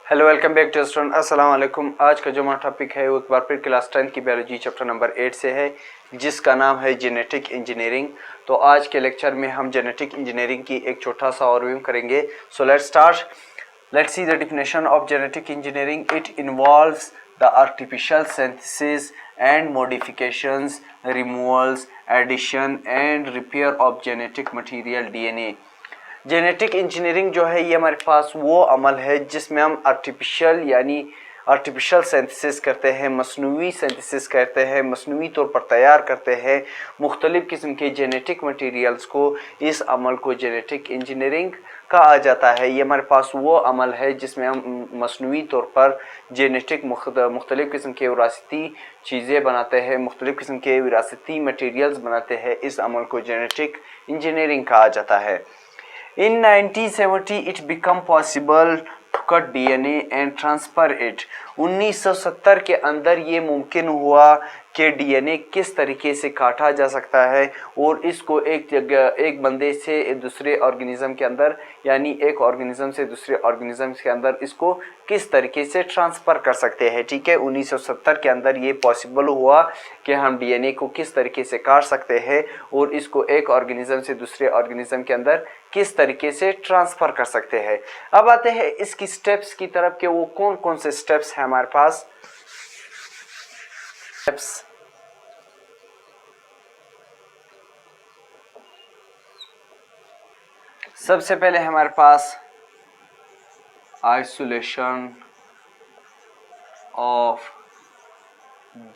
Hello, welcome back to student. अस्सलाम वालेकुम। आज का जो हमारा टॉपिक है वो एक बार फिर क्लास 10 की बायोलॉजी चैप्टर नंबर 8 से है, जिसका नाम है जेनेटिक इंजीनियरिंग। तो आज के लेक्चर में हम जेनेटिक इंजीनियरिंग की एक छोटा सा ओवरव्यू करेंगे। So let's start. Let's see the definition of genetic engineering. It involves the artificial synthesis and modifications, removals, addition and repair of genetic material DNA. Genetic engineering जो है ये हमारे पास वो अमल है जिसमें हम आर्टिफिशियल सिंथेसिस करते हैं, मसनूई सिंथेसिस करते हैं, मसनूई तौर पर तैयार करते हैं मुख्तलिफ़ किस्म के जेनेटिक मटेरियल्स को। इस अमल को जेनेटिक इंजीनियरिंग कहा जाता है। ये हमारे पास वो अमल है जिसमें हम मसनूई तौर पर जेनेटिक मुख्तलिफ़ किस्म के विरासती चीज़ें बनाते हैं, मुख्तलिफ़ किस्म के विरासती मटेरियल्स बनाते हैं। इस अमल को जेनेटिक इंजीनियरिंग कहा जाता है। In 1970 it became possible to cut DNA and transfer it. 1970 के अंदर ये मुमकिन हुआ कि डीएनए किस तरीके से काटा जा सकता है और इसको एक बंदे से दूसरे ऑर्गेनिज्म के अंदर, यानी एक ऑर्गेनिज्म से दूसरे ऑर्गेनिज्म के अंदर इसको किस तरीके से ट्रांसफ़र कर सकते हैं। ठीक है, 1970 के अंदर ये पॉसिबल हुआ कि हम डीएनए को किस तरीके से काट सकते हैं और इसको एक ऑर्गेनिज्म से दूसरे ऑर्गेनिज्म के अंदर किस तरीके से ट्रांसफ़र कर सकते हैं। अब आते हैं इसकी स्टेप्स की तरफ कि वो कौन कौन से स्टेप्स हैं हमारे पास। स्टेप्स सबसे पहले हमारे पास isolation of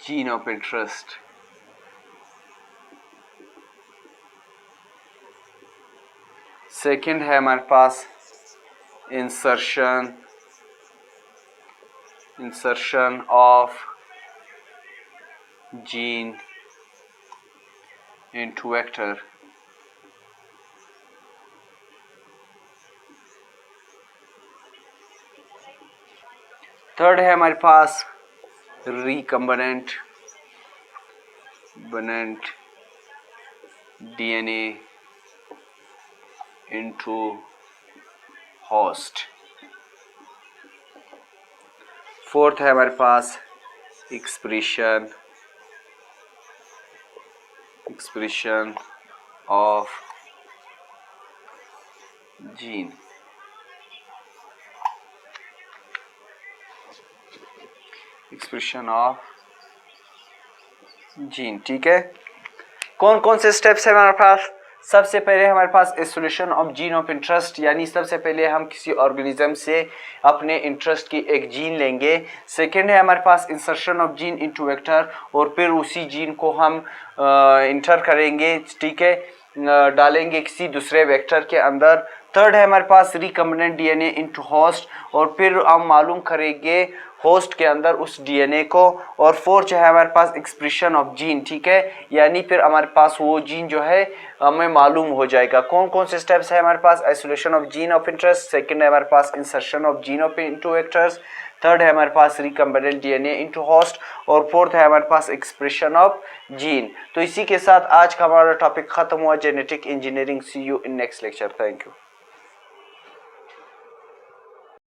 gene of interest. Second है हमारे पास insertion of gene into vector. Third है हमारे पास recombinant DNA into host. Fourth है हमारे पास expression of gene. Expression of gene. ठीक है, कौन कौन से स्टेप्स है हमारे पास। सबसे पहले हमारे पास isolation of gene of interest, यानी सबसे पहले हम किसी ऑर्गेनिज्म से अपने इंटरेस्ट की एक जीन लेंगे। सेकंड है हमारे पास insertion of gene into vector, और फिर उसी जीन को हम इंटर करेंगे, ठीक है, डालेंगे किसी दूसरे वेक्टर के अंदर। थर्ड है हमारे पास रिकम्बिनेंट डीएनए इनटू होस्ट, और फिर हम मालूम करेंगे होस्ट के अंदर उस डीएनए को। और फोर्थ जो है हमारे पास एक्सप्रेशन ऑफ जीन। ठीक है, यानी फिर हमारे पास वो जीन जो है हमें मालूम हो जाएगा। कौन कौन से स्टेप्स है हमारे पास। Isolation of gene of interest, second है हमारे पास insertion of gene of into vectors, third है हमारे पास रिकम्बिनेंट डीएनए इनटू होस्ट, और फोर्थ है हमारे पास एक्सप्रेशन ऑफ जीन। तो इसी के साथ आज का हमारा टॉपिक खत्म हुआ, genetic engineering. See you in next lecture. Thank you.